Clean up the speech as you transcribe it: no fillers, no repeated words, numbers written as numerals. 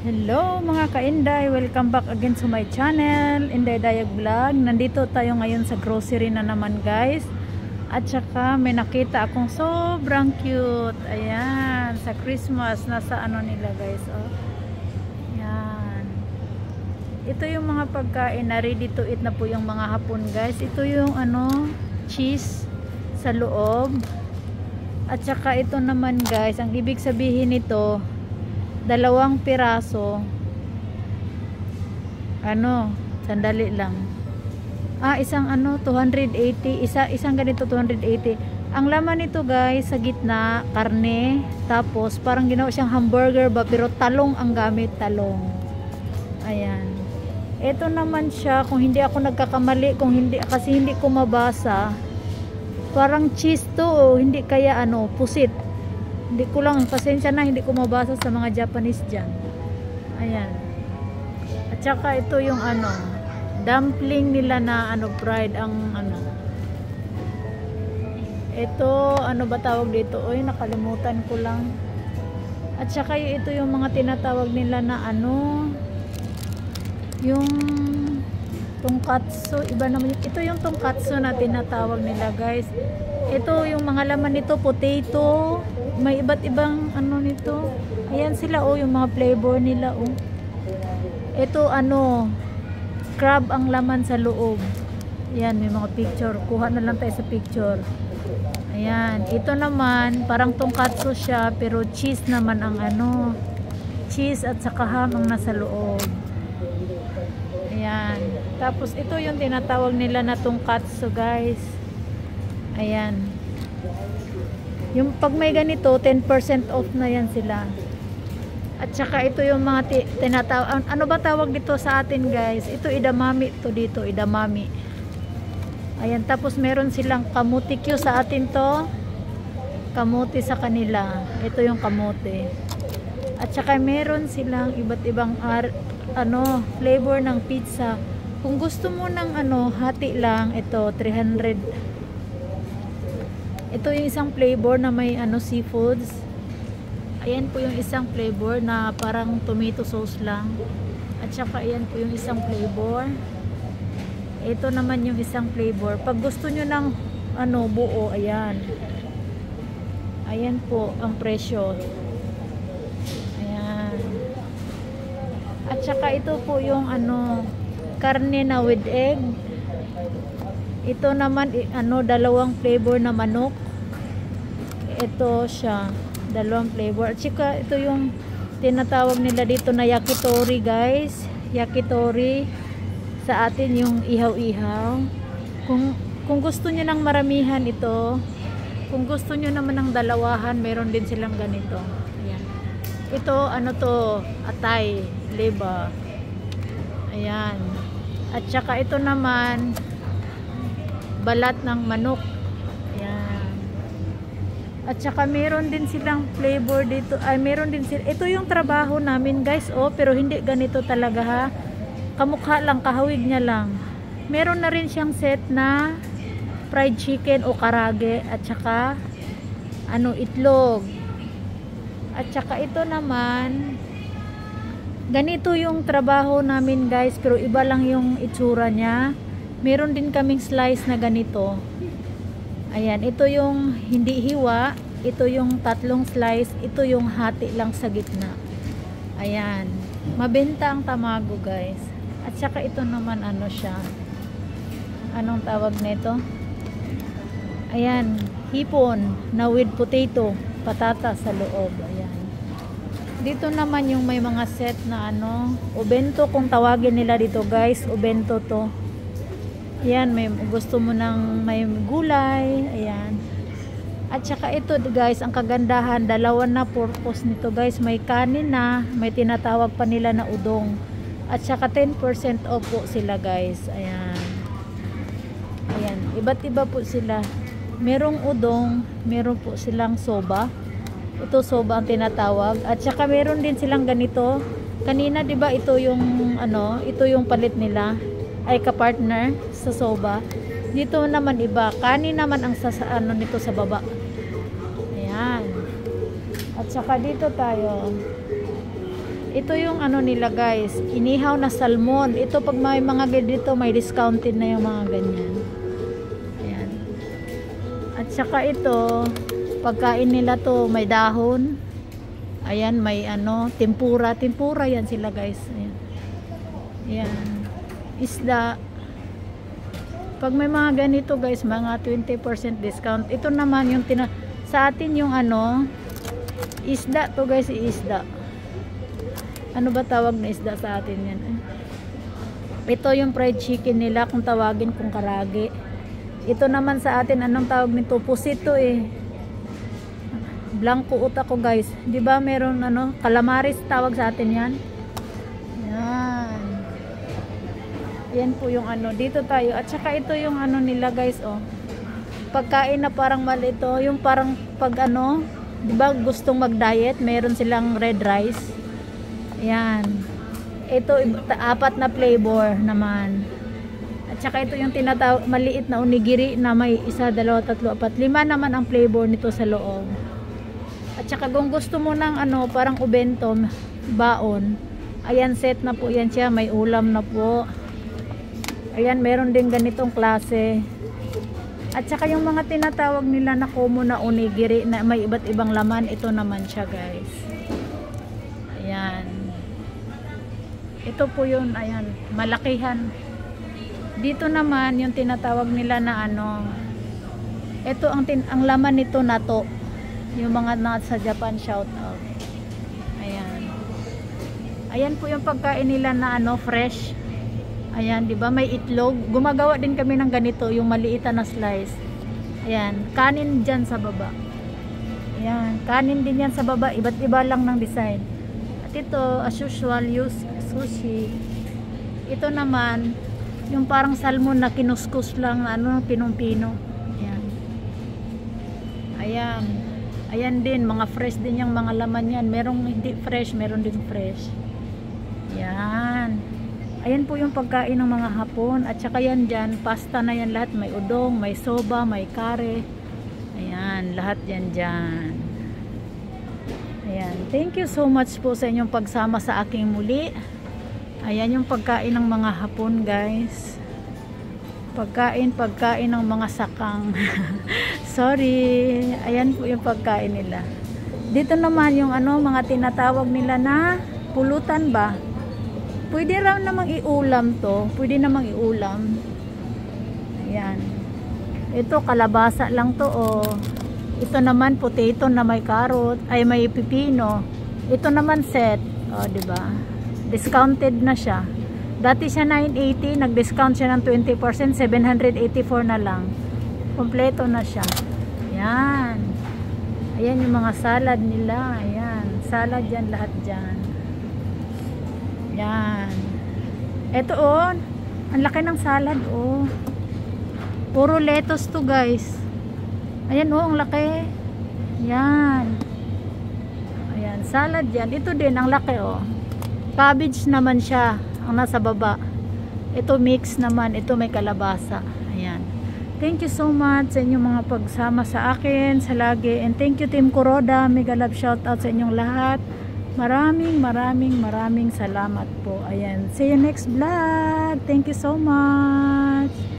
Hello mga ka-Inday, welcome back again to my channel, Inday Dayag Vlog. Nandito tayo ngayon sa grocery na naman guys. At saka may nakita akong sobrang cute. Ayan, sa Christmas, nasa ano nila guys. Oh. Ayan. Ito yung mga pagkain na ready to eat na po yung mga hapon guys. Ito yung cheese sa loob. At saka ito naman guys, ang ibig sabihin nito, 2 piraso. Sandali lang. Isang 280, isang ganito 280. Ang laman nito guys, sa gitna karne, tapos parang ginawa siyang hamburger ba, pero talong ang gamit, talong. Ayan. Ito naman siya, kung hindi ako nagkakamali, kasi hindi ko mabasa. Parang cheese to, hindi kaya pusit. Hindi ko lang, pasensya na, hindi ko mabasa sa mga Japanese dyan. Ayan. At saka ito yung dumpling nila na fried ang ito, ba tawag dito? Oy, nakalimutan ko lang. At saka ito yung mga tinatawag nila na yung tongkatsu. Iba naman yun. Ito yung tongkatsu na tinatawag nila guys. Ito yung mga laman nito, potato. May iba't ibang nito. Ayan sila yung mga flavor nila Ito crab ang laman sa loob. Ayan, may mga picture. Kuha na lang tayo sa picture. Ayan, ito naman parang tongkatsu siya, pero cheese naman ang cheese at saka ham ang nasa loob. Ayan. Tapos ito yung tinatawag nila na tongkatsu guys. Ayan. Yung pag may ganito, 10% off na yan sila. At saka ito yung mga tinatawag, ano ba tawag dito sa atin guys? Ito edamame to dito, edamame. Ayan, tapos meron silang kamuti Q sa atin to. Kamuti sa kanila. Ito yung kamuti. At saka meron silang iba't ibang flavor ng pizza. Kung gusto mo ng hati lang, ito 300. Ito yung isang flavor na may seafoods. Ayan po yung isang flavor na parang tomato sauce lang. At saka ayan po yung isang flavor. Ito naman yung isang flavor. Pag gusto nyo ng buo, ayan. Ayan po ang presyo. Ayan. At saka ito po yung karne na with egg. Ito naman 2 flavor na manok. Ito siya, 2 flavor. At saka ito yung tinatawag nila dito na yakitori guys. Yakitori sa atin yung ihaw-ihaw. Kung gusto niyo ng maramihan ito, kung gusto niyo naman ng dalawahan, meron din silang ganito. Ayan. Ito to, atay, leba. Ayan. At saka ito naman balat ng manok. Ayan. At saka meron din silang flavor dito. Meron din sila. Ito yung trabaho namin guys, pero hindi ganito talaga ha. Kamukha lang, kahawig niya lang. Meron na rin siyang set na fried chicken o karage at saka itlog. At saka ito naman, ganito yung trabaho namin guys, pero iba lang yung itsura niya. Meron din kaming slice na ganito. Ayan, ito yung hindi hiwa, ito yung 3 slice, ito yung hati lang sa gitna. Ayan, mabenta ang tamago guys. At saka ito naman siya. Anong tawag nito? Ayan, hipon na with potato, patata sa loob. Ayan. Dito naman yung may mga set na obento kung tawagin nila dito guys, obento to. Ayan, may gusto mo ng may gulay, ayan. At saka ito guys, ang kagandahan, 2 na purpose nito guys, may kanin na, may tinatawag pa nila na udong. At saka 10% off po sila guys, ayan. Ayan, iba't iba po sila. Merong udong, meron po silang soba. Ito soba ang tinatawag. At saka meron din silang ganito. Kanina 'di ba ito yung ito yung palit nila. Ay kapartner sa soba. Dito naman iba, kanin naman ang nito sa baba. Ayan. At saka dito tayo. Ito yung ano nila guys, inihaw na salmon. Ito pag may mga dito, may discounted na yung mga ganyan. Ayan. At saka ito, pagkain nila to, may dahon. Ayan, may ano, tempura. Tempura yan sila guys. Ayan. Ayan. Isda. Pag may mga ganito guys, mga 20% discount. Ito naman yung sa atin yung ano, isda to guys, isda. Ano ba tawag na isda sa atin yan? Ito yung fried chicken nila, kung tawagin kung karage. Ito naman sa atin, anong tawag nito? Pusito eh. Blanco uta ko guys. 'Di ba meron ano, calamaris tawag sa atin 'yan. Yan. Yan po yung ano, dito tayo. At saka ito yung ano nila guys, oh. Pagkain na parang malito, yung parang pag ano, 'di ba gustong mag-diet, meron silang red rice. Yan. Ito 4 na flavor naman. At saka ito yung tinatawag maliit na onigiri na may 1, 2, 3, 4, 5 naman ang flavor nito sa loob. At saka kung gusto mo ng ano, parang ubento, baon. Ayan, set na po yan siya, may ulam na po. Ayan, meron din ganitong klase. At saka yung mga tinatawag nila na common na onigiri na may iba't ibang laman, ito naman siya guys. Ayan. Ito po yun, ayan, malakihan. Dito naman yung tinatawag nila na ano, ito ang laman nito na to. Yung mga nasa Japan, shout out. Ayan. Ayan po yung pagkain nila na ano, fresh. Ayan, 'di ba? May itlog. Gumagawa din kami ng ganito, yung maliit na slice. Ayan, kanin diyan sa baba. Ayan, kanin din yan sa baba, iba't iba lang ng design. At ito, as usual, sushi. Ito naman, yung parang salmon na kinuskus lang, ano, pinong-pino. Ayan. Ayan. Ayan din, mga fresh din yung mga laman yan. Merong hindi fresh, meron din fresh. Ayan. Ayan po yung pagkain ng mga Hapon. At saka yan dyan, pasta na yan lahat. May udong, may soba, may kare. Ayan, lahat yan dyan. Ayan. Thank you so much po sa inyong pagsama sa aking muli. Ayan yung pagkain ng mga Hapon guys. Pagkain ng mga sakang. Sorry. Ayan po yung pagkain nila. Dito naman yung ano, mga tinatawag nila na pulutan ba? Pwede raw namang iulam to. Pwede namang iulam. Ayan. Ito kalabasa lang to oh. Ito naman potato na may carrot, ay may pipino. Ito naman set, oh, 'di ba? Discounted na siya. Dati siya 980, nag-discount siya ng 20%, 784 na lang. Kompleto na siya. Ayan. Ayan yung mga salad nila. Ayan. Salad yan, lahat dyan. Ayan. Ito oh. Ang laki ng salad oh. Puro lettuce to guys. Ayan oh, ang laki. Ayan. Ayan, salad yan. Ito din, ang laki oh. Cabbage naman siya. Ang nasa baba. Ito mix naman. Ito may kalabasa. Ayan. Thank you so much sa inyong mga pagsama sa akin sa lagi. And thank you Team Kuroda. Mega love shout out sa inyong lahat. Maraming salamat po. Ayan. See you next vlog. Thank you so much.